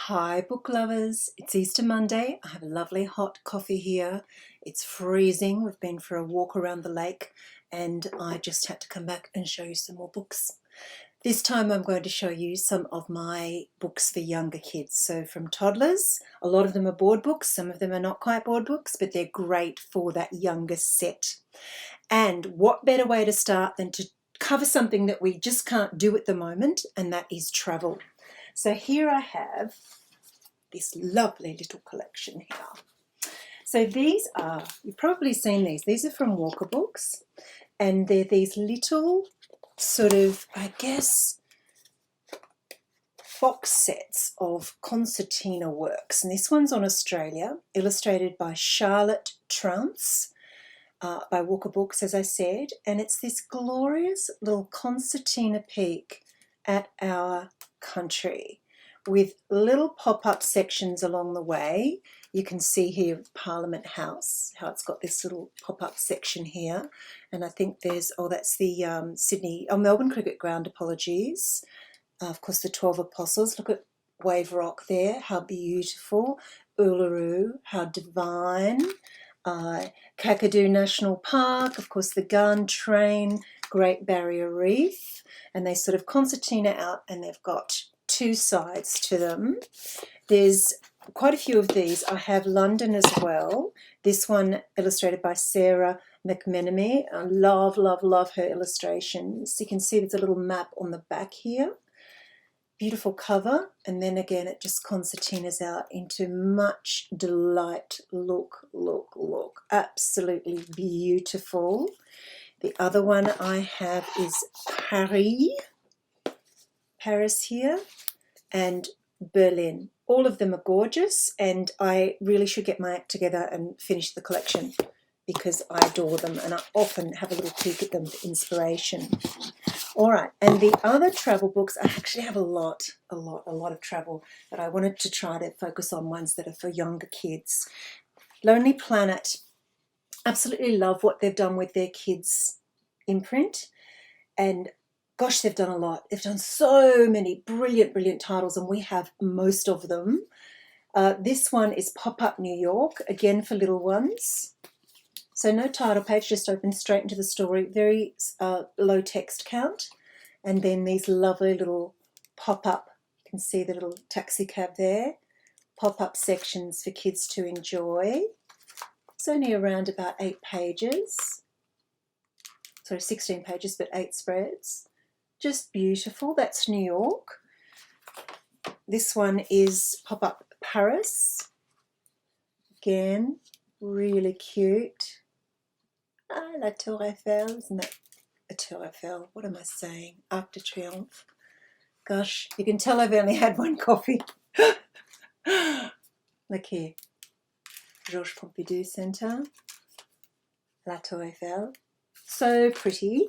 Hi book lovers, it's Easter Monday. I have a lovely hot coffee here. It's freezing. We've been for a walk around the lake and I just had to come back and show you some more books. This time I'm going to show you some of my books for younger kids. So from toddlers, a lot of them are board books, some of them are not quite board books, but they're great for that younger set. And what better way to start than to cover something that we just can't do at the moment, and that is travel. So here I have this lovely little collection here. So these are, you've probably seen these are from Walker Books, and they're these little sort of, I guess, box sets of concertina works. And this one's on Australia, illustrated by Charlotte Trounce, by Walker Books, as I said, and it's this glorious little concertina peek at our country with little pop-up sections along the way. You can see here Parliament House, how it's got this little pop-up section here, and I think there's, that's the Melbourne Cricket Ground, apologies. Of course the 12 Apostles, look at Wave Rock there, how beautiful. Uluru, how divine. Kakadu National Park, of course the Gun Train, Great Barrier Reef, and they sort of concertina out and they've got two sides to them. There's quite a few of these. I have London as well. This one illustrated by Sarah McMenemy. I love, love, love her illustrations. You can see there's a little map on the back here. Beautiful cover, and then again it just concertinas out into much delight. Look, look, look. Absolutely beautiful. The other one I have is Paris here, and Berlin. All of them are gorgeous, and I really should get my act together and finish the collection because I adore them and I often have a little peek at them for inspiration. All right, and the other travel books, I actually have a lot of travel, but I wanted to try to focus on ones that are for younger kids. Lonely Planet, absolutely love what they've done with their kids' imprint, and gosh, they've done a lot. They've done so many brilliant titles, and we have most of them. This one is Pop-Up New York, again for little ones. So no title page, just open straight into the story, very low text count. And then these lovely little pop-up, you can see the little taxi cab there, pop-up sections for kids to enjoy. It's only around about 8 pages. Sorry, 16 pages, but 8 spreads. Just beautiful. That's New York. This one is Pop-Up Paris. Again, really cute. La Tour Eiffel, isn't that a Tour Eiffel? What am I saying? Arc de Triomphe. Gosh, you can tell I've only had one coffee. Look here. Georges Pompidou Centre. La Tour Eiffel. So pretty.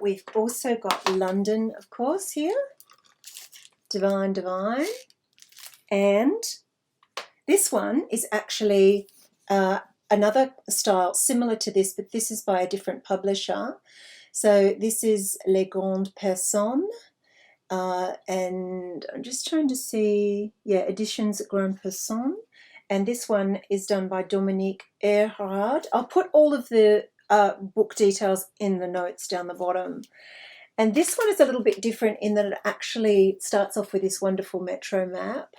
We've also got London, of course, here. Divine, divine. And this one is actually another style similar to this, but this is by a different publisher. So this is Les Grandes Personnes, and I'm just trying to see, Editions Grandes Personnes, and this one is done by Dominique Ehrhard. I'll put all of the book details in the notes down the bottom. And this one is a little bit different in that it actually starts off with this wonderful metro map,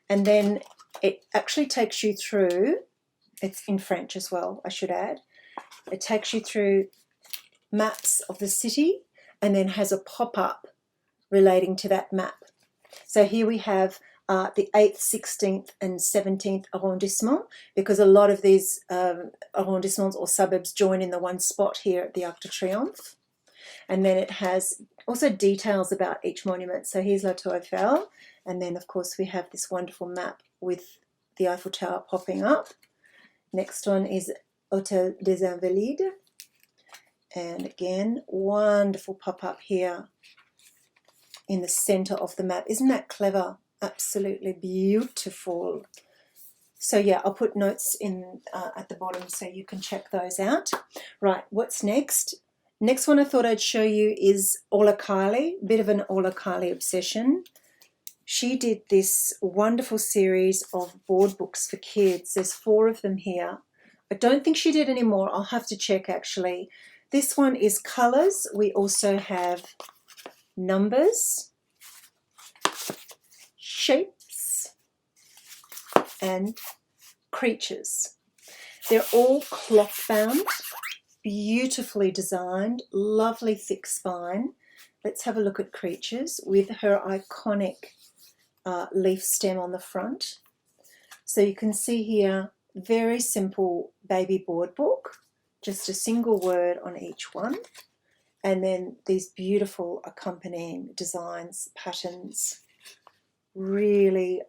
and then it actually takes you through. It's in French as well, I should add. It takes you through maps of the city and then has a pop-up relating to that map. So here we have the 8th, 16th and 17th arrondissement, because a lot of these arrondissements or suburbs join in the one spot here at the Arc de Triomphe. And then it has also details about each monument. So here's La Tour Eiffel, and then of course we have this wonderful map with the Eiffel Tower popping up. Next one is Hôtel des Invalides, and again wonderful pop-up here in the center of the map. Isn't that clever? Absolutely beautiful. So yeah, I'll put notes in at the bottom so you can check those out. Right, what's next? Next one I thought I'd show you is Orla Kiely, a bit of an Orla Kiely obsession. she did this wonderful series of board books for kids. There's 4 of them here. I don't think she did any more. I'll have to check actually. This one is colours. We also have numbers, shapes, and creatures. They're all cloth bound, beautifully designed, lovely thick spine. Let's have a look at creatures with her iconic leaf stem on the front. So you can see here, very simple baby board book, just a single word on each one. And then these beautiful accompanying designs, patterns, really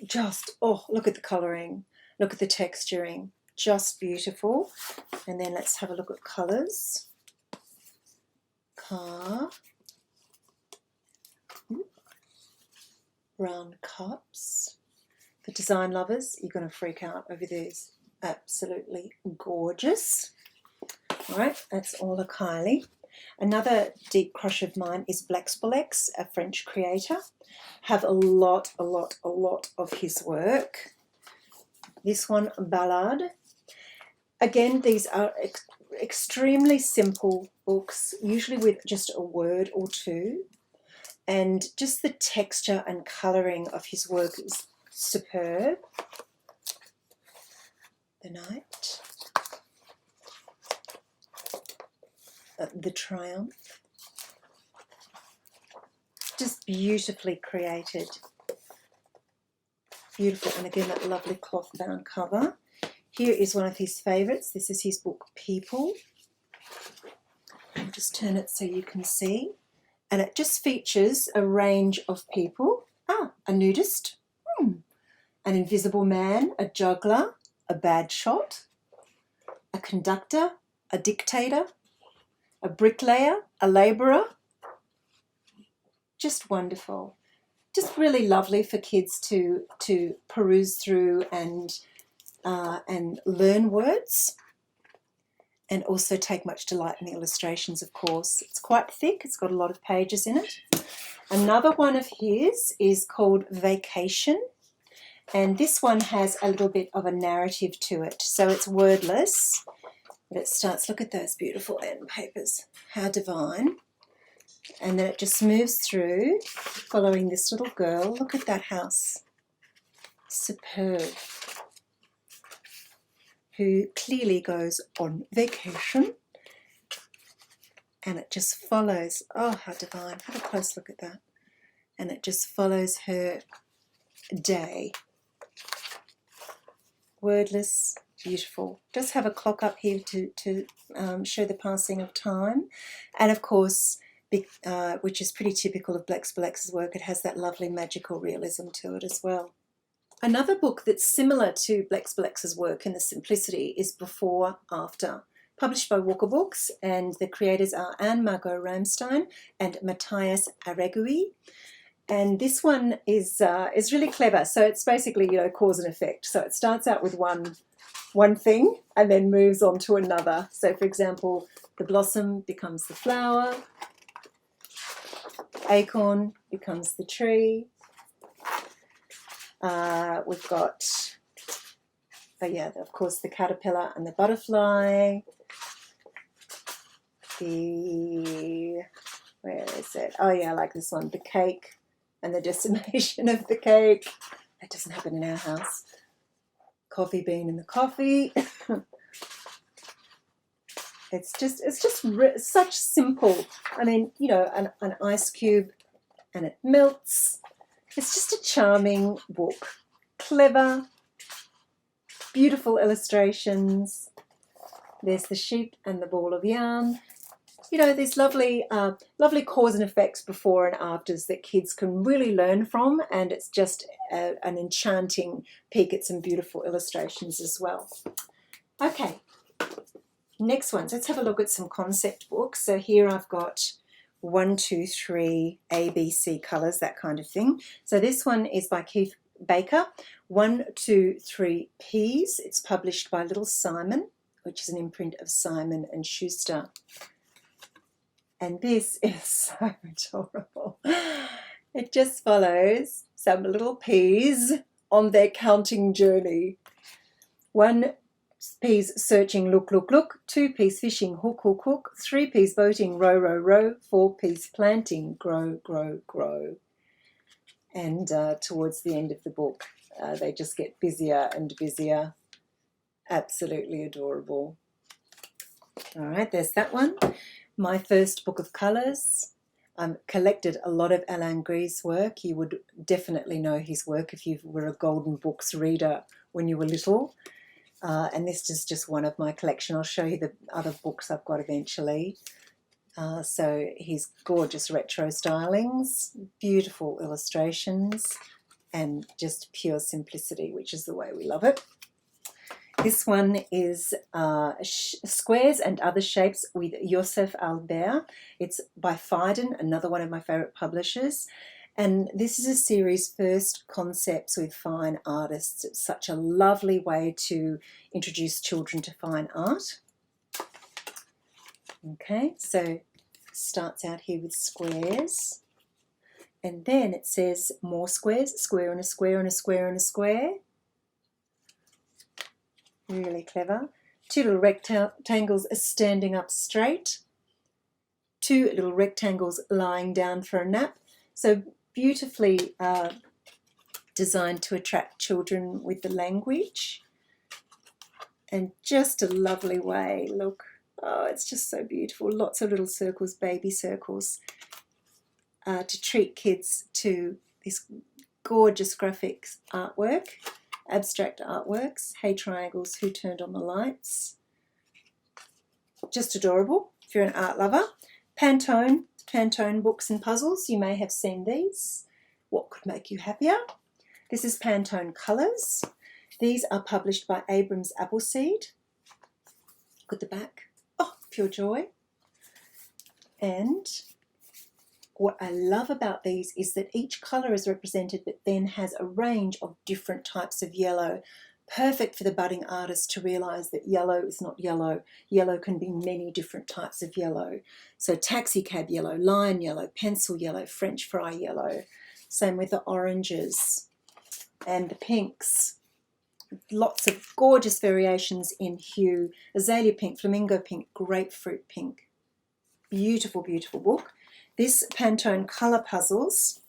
just, oh, look at the colouring, look at the texturing, just beautiful. And then let's have a look at colours. Car, round cups. For design lovers, you're going to freak out over these. Absolutely gorgeous. All right, that's Orla Kiely. Another deep crush of mine is Blexbolex, a French creator. Have a lot of his work. This one, Ballad. Again, these are extremely simple books, usually with just a word or two. And just the texture and colouring of his work is superb. The Night. The Triumph. Just beautifully created. Beautiful. And again, that lovely cloth bound cover. Here is one of his favourites. This is his book, People. I'll just turn it so you can see. And it just features a range of people. A nudist, an invisible man, a juggler, a bad shot, a conductor, a dictator, a bricklayer, a labourer. Just wonderful. Just really lovely for kids to peruse through and learn words. And also take much delight in the illustrations, of course. It's quite thick. It's got a lot of pages in it. Another one of his is called Vacation. And this one has a little bit of a narrative to it. So it's wordless. But it starts, look at those beautiful end papers. How divine. And then it just moves through, following this little girl. Look at that house. Superb. Who clearly goes on vacation, and it just follows, oh how divine, have a close look at that, and it just follows her day. Wordless, beautiful. Does have a clock up here to show the passing of time, and of course, which is pretty typical of Blexbolex's work, it has that lovely magical realism to it as well. Another book that's similar to Blexbolex's work in the simplicity is Before, After, published by Walker Books, and the creators are Anne-Margot Ramstein and Matthias Arégui. And this one is really clever. So it's basically, cause and effect. So it starts out with one thing and then moves on to another. So for example, the blossom becomes the flower, acorn becomes the tree. We've got, of course, the caterpillar and the butterfly. Where is it? Oh yeah, I like this one. The cake and the decimation of the cake. That doesn't happen in our house. Coffee bean and the coffee. It's just such simple. I mean, an ice cube and it melts. It's just a charming book. Clever, beautiful illustrations. There's the sheep and the ball of yarn. These lovely cause and effects before and afters that kids can really learn from, and it's just an enchanting peek at some beautiful illustrations as well. Okay, next ones. Let's have a look at some concept books. So here I've got 1, 2, 3 ABC colours, that kind of thing. So this one is by Keith Baker, 1, 2, 3 Ps. It's published by Little Simon, which is an imprint of Simon and Schuster. And this is so adorable. It just follows some little peas on their counting journey. 1 peas searching, look, look, look. 2 peas fishing, hook, hook, hook. 3 peas boating, row, row, row. 4 peas planting, grow, grow, grow. And towards the end of the book, they just get busier and busier. Absolutely adorable. All right, there's that one. My first book of colours. Collected a lot of Alain Grie's work. You would definitely know his work if you were a Golden Books reader when you were little. And this is just one of my collection. I'll show you the other books I've got eventually. So his gorgeous retro stylings, beautiful illustrations, and just pure simplicity, which is the way we love it. This one is Squares and Other Shapes with Joseph Albert. It's by Phaidon, another one of my favourite publishers. And this is a series, First Concepts with Fine Artists. It's such a lovely way to introduce children to fine art. Okay, so starts out here with squares. And then it says more squares, square and a square and a square and a square. Really clever. 2 little rectangles are standing up straight. 2 little rectangles lying down for a nap. So beautifully designed to attract children with the language. And just a lovely way, look. Oh, it's just so beautiful. Lots of little circles, baby circles, to treat kids to this gorgeous graphics artwork. Abstract artworks, Hey Triangles, Who Turned on the Lights. Just adorable if you're an art lover. Pantone Books and Puzzles. You may have seen these. What could make you happier? This is Pantone Colors. These are published by Abrams Appleseed. Look at the back. Oh, pure joy. And what I love about these is that each colour is represented but then has a range of different types of yellow. Perfect for the budding artist to realise that yellow is not yellow. Yellow can be many different types of yellow. So taxi cab yellow, lion yellow, pencil yellow, French fry yellow. Same with the oranges and the pinks. Lots of gorgeous variations in hue. Azalea pink, flamingo pink, grapefruit pink. Beautiful, beautiful book. This Pantone Colour Puzzles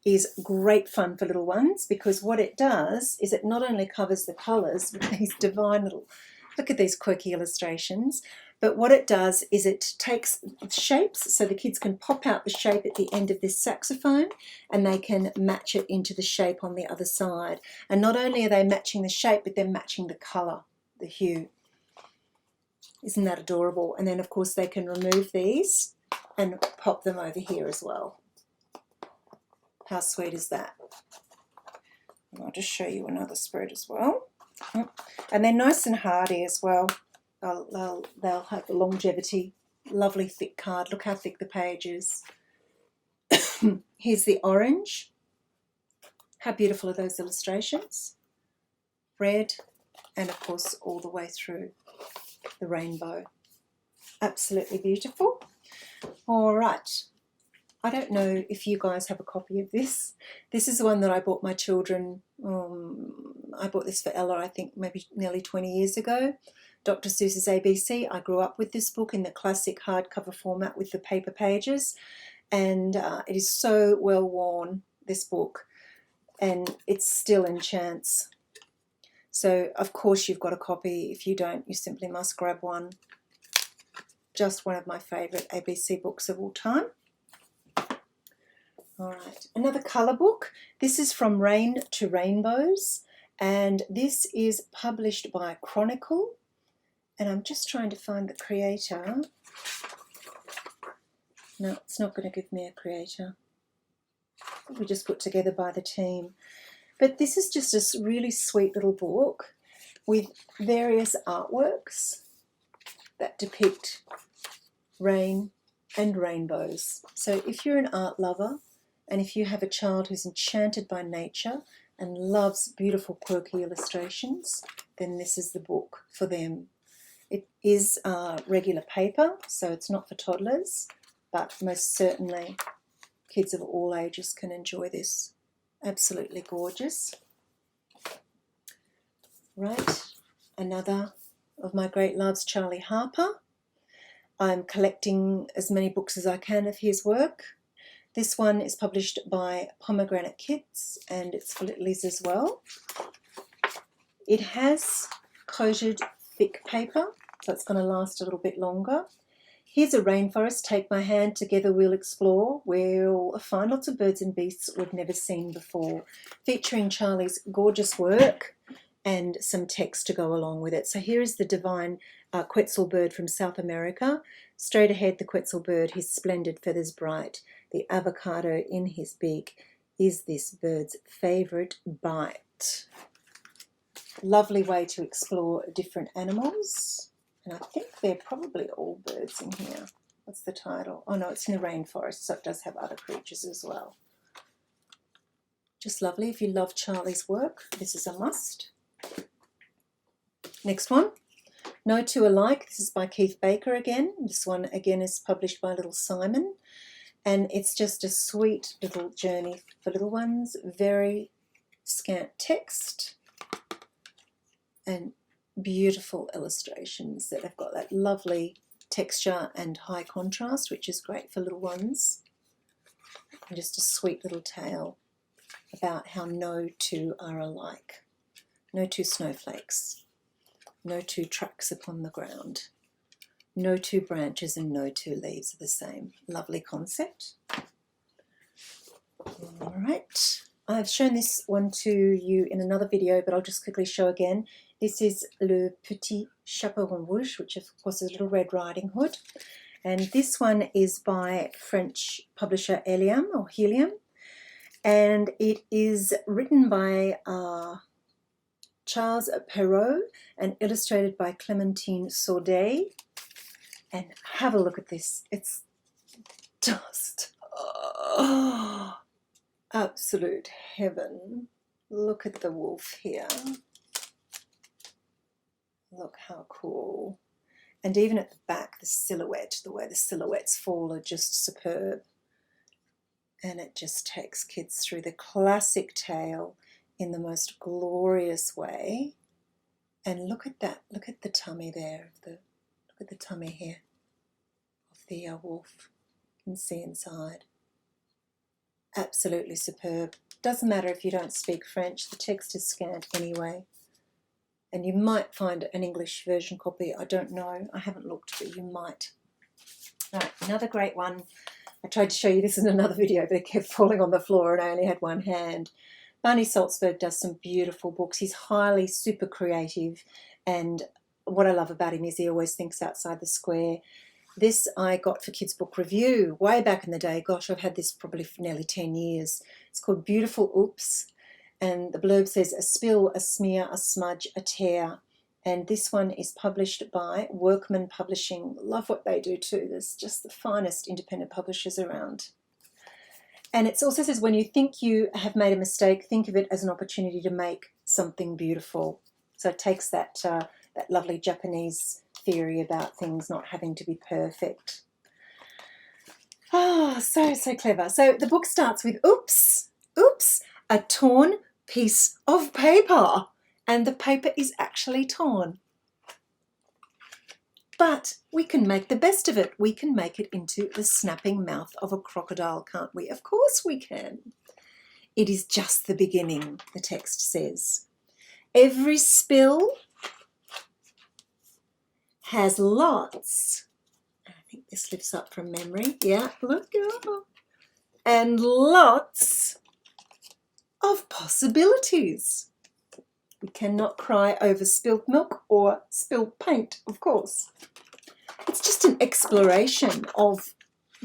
is great fun for little ones because what it does is it not only covers the colours with these divine little, look at these quirky illustrations, but what it does is it takes shapes, so the kids can pop out the shape at the end of this saxophone and they can match it into the shape on the other side. And not only are they matching the shape, but they're matching the colour, the hue. Isn't that adorable? And then of course they can remove these and pop them over here as well. How sweet is that? And I'll just show you another spread as well. And they're nice and hardy as well. They'll have the longevity. Lovely thick card. Look how thick the page is. Here's the orange. How beautiful are those illustrations? Red, and of course all the way through the rainbow. Absolutely beautiful. All right. I don't know if you guys have a copy of this. This is the one that I bought my children. I bought this for Ella, I think maybe nearly 20 years ago. Dr. Seuss's ABC. I grew up with this book in the classic hardcover format with the paper pages. And it is so well worn, this book. And it still enchants. So, of course, you've got a copy. If you don't, you simply must grab one. Just one of my favourite ABC books of all time. All right, another colour book. This is From Rain to Rainbows, and this is published by Chronicle. And I'm just trying to find the creator. No, it's not going to give me a creator. We just put together by the team. But this is just a really sweet little book with various artworks that depict rain and rainbows. So if you're an art lover and if you have a child who's enchanted by nature and loves beautiful quirky illustrations, then this is the book for them. It is regular paper, so it's not for toddlers, but most certainly kids of all ages can enjoy this. Absolutely gorgeous. Right, another of my great loves, Charlie Harper. I'm collecting as many books as I can of his work. This one is published by Pomegranate Kids, and it's for littlies as well. It has coated thick paper, so it's going to last a little bit longer. Here's a rainforest, take my hand, together we'll explore. We'll find lots of birds and beasts we've never seen before, featuring Charlie's gorgeous work and some text to go along with it. So here is the divine Quitzel bird from South America. Straight ahead, the Quitzel bird, his splendid feathers bright. The avocado in his beak is this bird's favourite bite. Lovely way to explore different animals. And I think they're probably all birds in here. What's the title? Oh no, it's in a rainforest, so it does have other creatures as well. Just lovely. If you love Charlie's work, this is a must. Next one, No Two Alike. This is by Keith Baker again. This one again is published by Little Simon. And it's just a sweet little journey for little ones. Very scant text and beautiful illustrations that have got that lovely texture and high contrast, which is great for little ones. And just a sweet little tale about how no two are alike. No two snowflakes. No two tracks upon the ground. No two branches and no two leaves are the same. Lovely concept. All right. I've shown this one to you in another video, but I'll just quickly show again. This is Le Petit Chaperon Rouge, which of course is Little Red Riding Hood. And this one is by French publisher Helium. And it is written by Charles Perrault and illustrated by Clémentine Saudet. And have a look at this. It's just absolute heaven. Look at the wolf here. Look how cool. And even at the back, the silhouette, the way the silhouettes fall are just superb. And it just takes kids through the classic tale in the most glorious way. And look at that. Look at the tummy there. Look at the tummy here of the wolf. You can see inside. Absolutely superb. Doesn't matter if you don't speak French. The text is scant anyway. And you might find an English version copy. I don't know. I haven't looked, but you might. Right, another great one. I tried to show you this in another video, but it kept falling on the floor and I only had one hand. Barney Salzberg does some beautiful books. He's highly super creative, and what I love about him is he always thinks outside the square. This I got for Kids Book Review way back in the day. Gosh, I've had this probably for nearly 10 years. It's called Beautiful Oops, and the blurb says, a spill, a smear, a smudge, a tear. And this one is published by Workman Publishing. Love what they do too. There's just the finest independent publishers around. And it also says, when you think you have made a mistake, think of it as an opportunity to make something beautiful. So it takes that, that lovely Japanese theory about things not having to be perfect. Oh, so clever. So the book starts with, oops, a torn piece of paper. And the paper is actually torn. But we can make the best of it. We can make it into the snapping mouth of a crocodile, can't we? Of course we can. It is just the beginning, the text says. Every spill has lots. I think this lifts up from memory. Yeah, look. And lots of possibilities. We cannot cry over spilt milk or spilt paint, of course. It's just an exploration of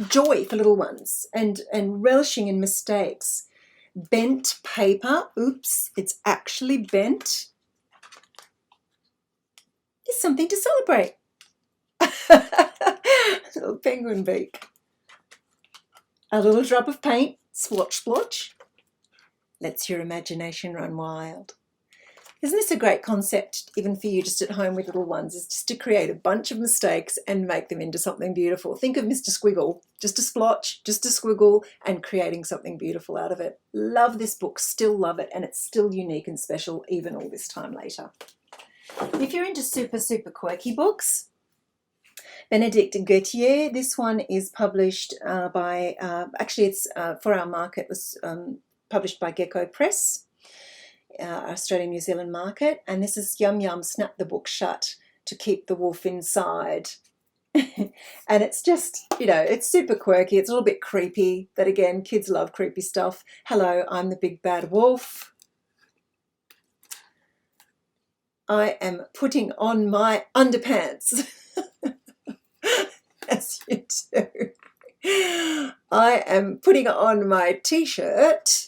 joy for little ones and relishing in mistakes. Bent paper, oops, it's actually bent, is something to celebrate. Little penguin beak. A little drop of paint, splotch splotch, lets your imagination run wild. Isn't this a great concept, even for you just at home with little ones, is just to create a bunch of mistakes and make them into something beautiful. Think of Mr. Squiggle, just a splotch, just a squiggle, and creating something beautiful out of it. Love this book, still love it, and it's still unique and special even all this time later. If you're into super, super quirky books, Benedict Gautier, this one is published actually it's for our market, it was published by Gecko Press. Australian New Zealand market, and this is Yum Yum Snap the Book Shut to keep the wolf inside. And it's just, you know, it's super quirky, it's a little bit creepy, but again, kids love creepy stuff. Hello, I'm the big bad wolf. I am putting on my underpants. As you do. I am putting on my t-shirt.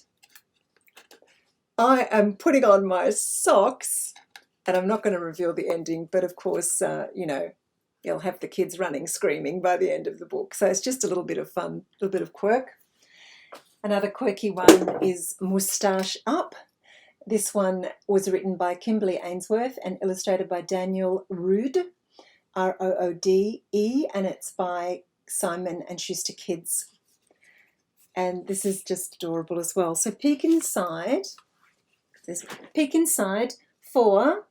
I am putting on my socks, and I'm not going to reveal the ending, but of course, you know, you'll have the kids running, screaming by the end of the book. So it's just a little bit of fun, a little bit of quirk. Another quirky one is Moustache Up. This one was written by Kimberly Ainsworth and illustrated by Daniel Roode, R-O-O-D-E, and it's by Simon and Schuster Kids. And this is just adorable as well. So peek inside. Peek inside 4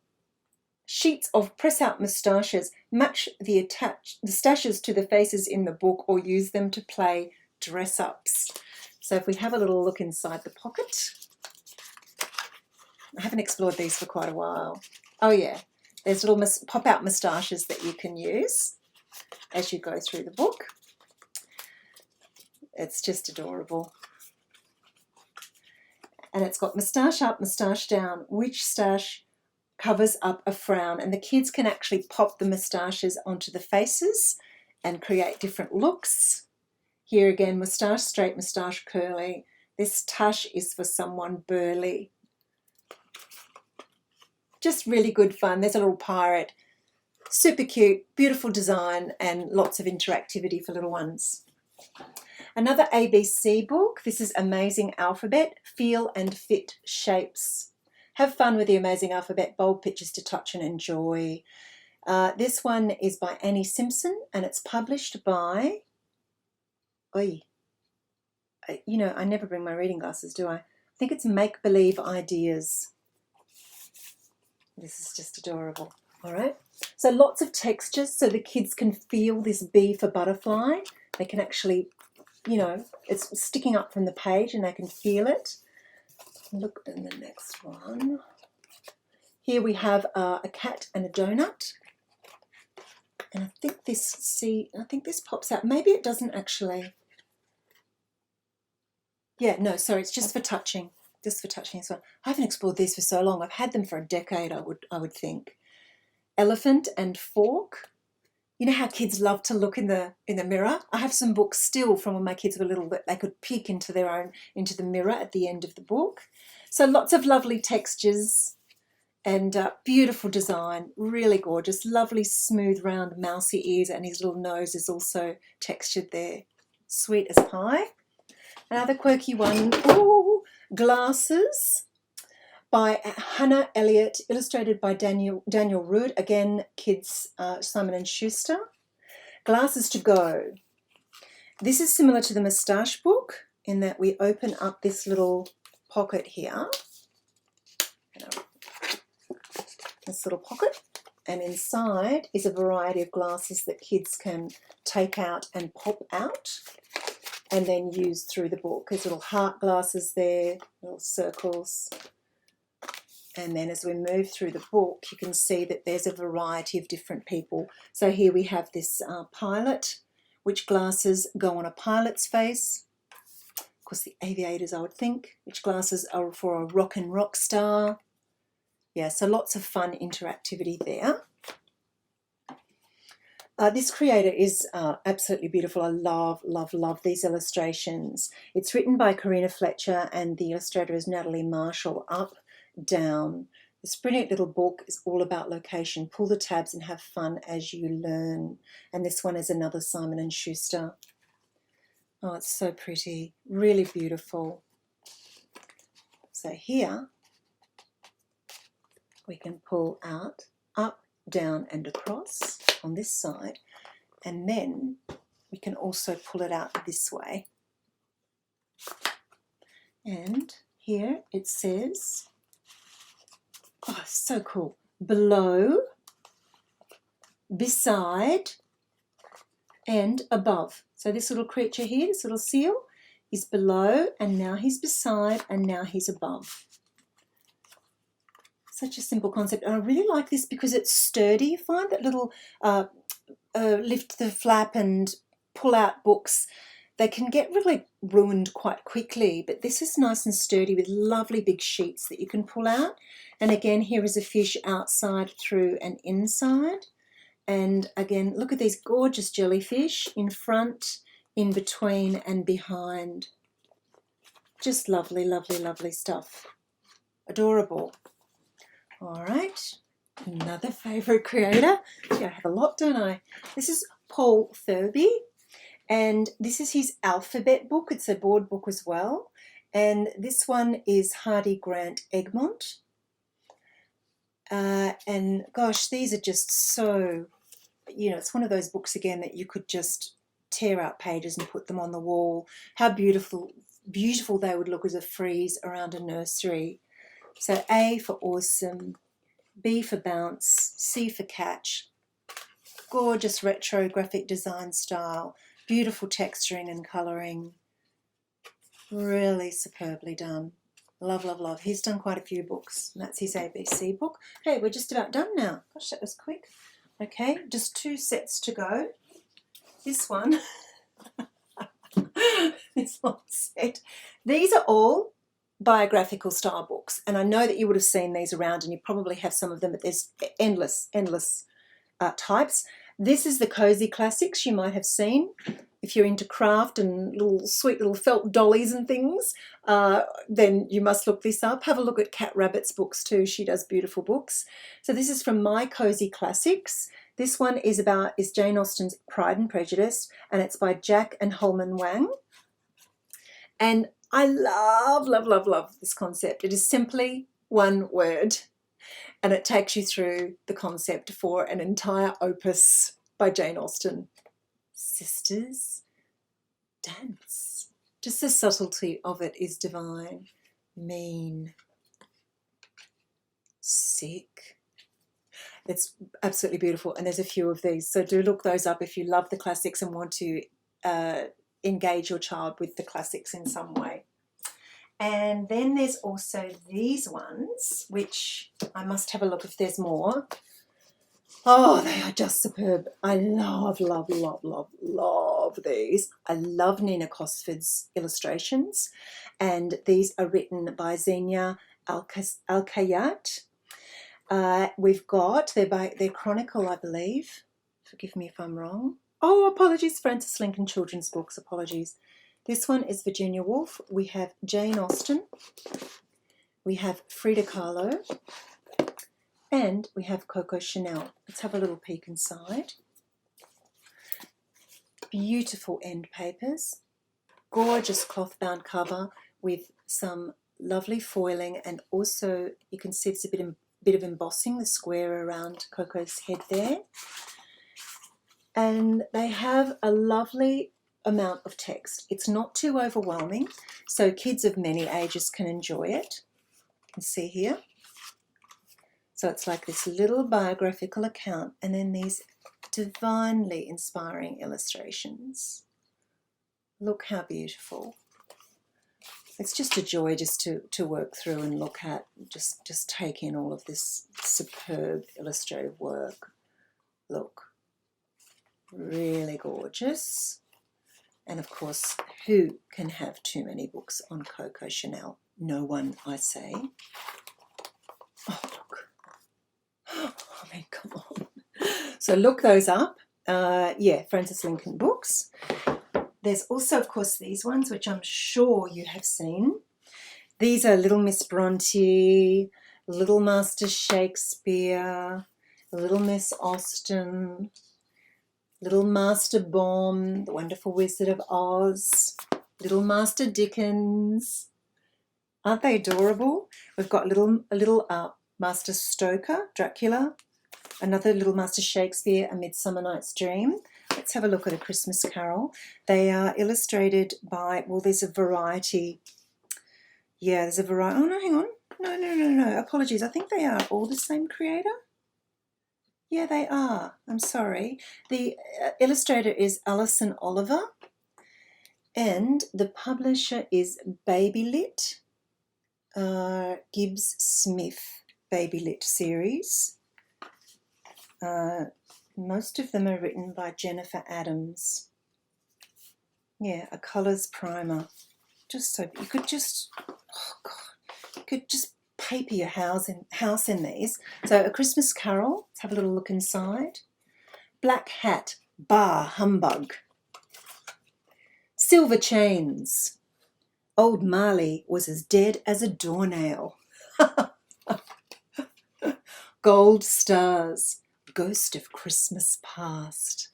sheets of press-out moustaches. Match the stashes to the faces in the book or use them to play dress-ups. So if we have a little look inside the pocket. I haven't explored these for quite a while. Oh yeah, there's little pop-out moustaches that you can use as you go through the book. It's just adorable. And it's got moustache up, moustache down, which stash covers up a frown. And the kids can actually pop the moustaches onto the faces and create different looks. Here again, moustache straight, moustache curly. This tash is for someone burly. Just really good fun. There's a little pirate. Super cute, beautiful design, and lots of interactivity for little ones. Another ABC book. This is Amazing Alphabet, Feel and Fit Shapes. Have fun with the Amazing Alphabet, bold pictures to touch and enjoy. This one is by Annie Simpson, and it's published by, you know, I never bring my reading glasses, do I? I think it's Make Believe Ideas. This is just adorable. All right. So lots of textures so the kids can feel this B for butterfly. They can actually, you know, it's sticking up from the page and they can feel it. Look in the next one. Here we have a cat and a donut. And I think this pops out. Maybe it doesn't actually. Yeah, no, sorry, it's just for touching. Just for touching this one. I haven't explored these for so long. I've had them for a decade, I would think. Elephant and Fork. You know how kids love to look in the mirror? I have some books still from when my kids were little that they could peek into the mirror at the end of the book. So lots of lovely textures and beautiful design, really gorgeous, lovely smooth round mousy ears, and his little nose is also textured there. Sweet as pie. Another quirky one, Glasses by Hannah Elliott, illustrated by Daniel Roode, again kids, Simon and Schuster. Glasses to Go. This is similar to the Moustache book in that we open up this little pocket here, this little pocket, and inside is a variety of glasses that kids can take out and pop out and then use through the book. There's little heart glasses there, little circles. And then as we move through the book, you can see that there's a variety of different people. So here we have this pilot, which glasses go on a pilot's face. Of course, the aviators, I would think, which glasses are for a rock and rock star. Yeah, so lots of fun interactivity there. This creator is absolutely beautiful. I love, love, love these illustrations. It's written by Karina Fletcher and the illustrator is Natalie Marshall. Up, Down. This brilliant little book is all about location. Pull the tabs and have fun as you learn. And this one is another Simon & Schuster. Oh, it's so pretty. Really beautiful. So here we can pull out, up, down and across on this side, and then we can also pull it out this way. And here it says, oh, so cool, below, beside and above. So this little creature here, this little seal, is below, and now he's beside, and now he's above. Such a simple concept. And I really like this because it's sturdy. You find that little lift the flap and pull out books, they can get really ruined quite quickly, but this is nice and sturdy with lovely big sheets that you can pull out. And again, here is a fish outside, through and inside. And again, look at these gorgeous jellyfish in front, in between and behind. Just lovely, lovely, lovely stuff. Adorable. All right, another favourite creator. Gee, I have a lot, don't I? This is Paul Thurby, and this is his alphabet book. It's a board book as well. And this one is Hardy Grant Egmont. And gosh, these are just so, you know, it's one of those books again that you could just tear out pages and put them on the wall. How beautiful, beautiful they would look as a frieze around a nursery. So A for awesome, B for bounce, C for catch. Gorgeous retro graphic design style, beautiful texturing and colouring. Really superbly done. Love, love, love. He's done quite a few books. And that's his ABC book. Hey, we're just about done now. Gosh, that was quick. Okay, just 2 sets to go. This one, this one set. These are all biographical style books, and I know that you would have seen these around, and you probably have some of them, but there's endless types. This is the cozy classics you might have seen. If you're into craft and little sweet little felt dollies and things, then you must look this up. Have a look at Cat Rabbit's books too. She does beautiful books. So this is from My Cozy Classics. This one is Jane Austen's Pride and Prejudice, and it's by Jack and Holman Wang. And I love, love, love, love this concept. It is simply one word, and it takes you through the concept for an entire opus by Jane Austen. Sisters dance. Just the subtlety of it is divine. Mean. Sick. It's absolutely beautiful, and there's a few of these, so do look those up if you love the classics and want to engage your child with the classics in some way. And then there's also these ones, which I must have a look if there's more. Oh, they are just superb. I love, love, love, love, love these. I love Nina Cosford's illustrations, and these are written by Xenia Alkayat. We've got, they're Chronicle, I believe. Forgive me if I'm wrong. Oh, apologies, Francis Lincoln Children's Books, apologies. This one is Virginia Woolf. We have Jane Austen. We have Frida Kahlo. And we have Coco Chanel. Let's have a little peek inside. Beautiful end papers. Gorgeous cloth-bound cover with some lovely foiling, and also you can see it's a bit of embossing, the square around Coco's head there. And they have a lovely amount of text. It's not too overwhelming, so kids of many ages can enjoy it. You can see here. So it's like this little biographical account, and then these divinely inspiring illustrations. Look how beautiful. It's just a joy just to work through and look at, just take in all of this superb illustrative work. Look, really gorgeous. And of course, who can have too many books on Coco Chanel? No one, I say. Oh, look. I mean, come on. So look those up. Yeah, Francis Lincoln Books. There's also, of course, these ones, which I'm sure you have seen. These are Little Miss Bronte, Little Master Shakespeare, Little Miss Austen, Little Master Baum, The Wonderful Wizard of Oz, Little Master Dickens. Aren't they adorable? We've got a little Master Stoker, Dracula, another Little Master Shakespeare, A Midsummer Night's Dream. Let's have a look at A Christmas Carol. They are illustrated by, well, there's a variety. Yeah, there's a variety. Oh, no, hang on. No. Apologies. I think they are all the same creator. Yeah, they are. I'm sorry. The illustrator is Alison Oliver, and the publisher is Babylit, Gibbs Smith Babylit series. Most of them are written by Jennifer Adams. Yeah, a colours primer. Just so you could just, oh God, you could just paper your house in these. So A Christmas Carol, let's have a little look inside. Black Hat, Bah Humbug. Silver Chains. Old Marley was as dead as a doornail. Gold Stars, Ghost of Christmas Past.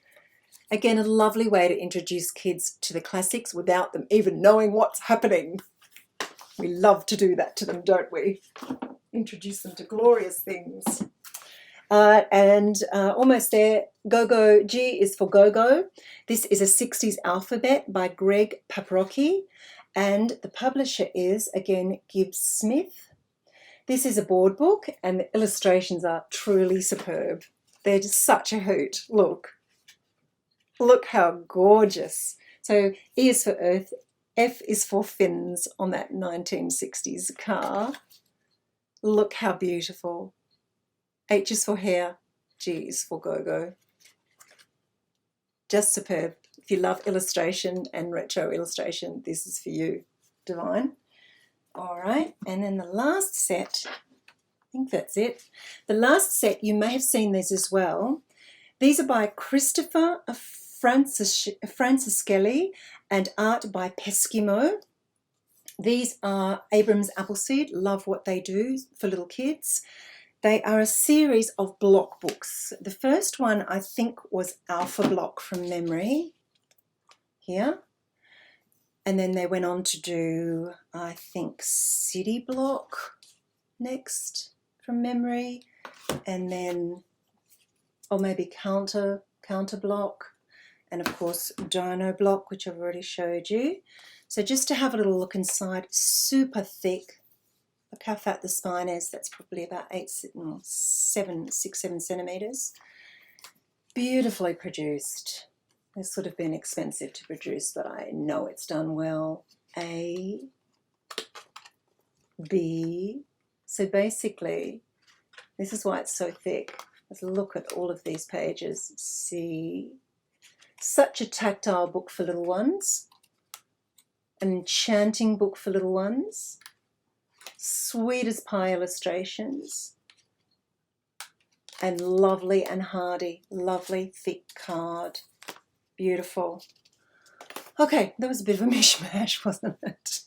Again, a lovely way to introduce kids to the classics without them even knowing what's happening. We love to do that to them, don't we? Introduce them to glorious things. Almost there, Go-Go, G is for Go-Go. This is a 60s alphabet by Greg Paprocki, and the publisher is, again, Gibbs Smith. This is a board book, and the illustrations are truly superb. They're just such a hoot. Look how gorgeous. So E is for Earth, F is for fins on that 1960s car. Look how beautiful. H is for hair, G is for Go-Go. Just superb. If you love illustration and retro illustration, this is for you. Divine. All right, and then the last set, I think that's it. The last set, you may have seen these as well. These are by Christopher Francischelli and art by Peskimo. These are Abrams Appleseed. Love what they do for little kids. They are a series of block books. The first one, I think, was Alpha Block from memory. Here. And then they went on to do, I think, City Block next from memory. And then, or maybe Counter Block. And of course, Dino Block, which I've already showed you. So just to have a little look inside, super thick. Look how fat the spine is. That's probably about 6, 7 centimetres. Beautifully produced. This would have been expensive to produce, but I know it's done well. A, B. So basically, this is why it's so thick. Let's look at all of these pages. C. Such a tactile book for little ones. An enchanting book for little ones. Sweet as pie illustrations. And lovely and hardy, lovely thick card. Beautiful. Okay, that was a bit of a mishmash, wasn't it?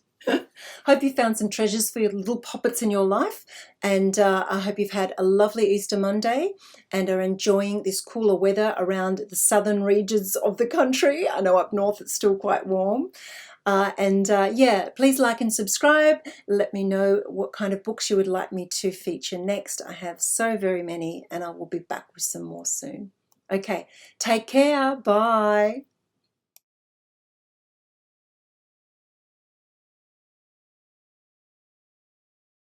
Hope you found some treasures for your little poppets in your life, and I hope you've had a lovely Easter Monday and are enjoying this cooler weather around the southern regions of the country. I know up north it's still quite warm. Yeah, please like and subscribe. Let me know what kind of books you would like me to feature next. I have so very many, and I will be back with some more soon. Okay, take care. Bye.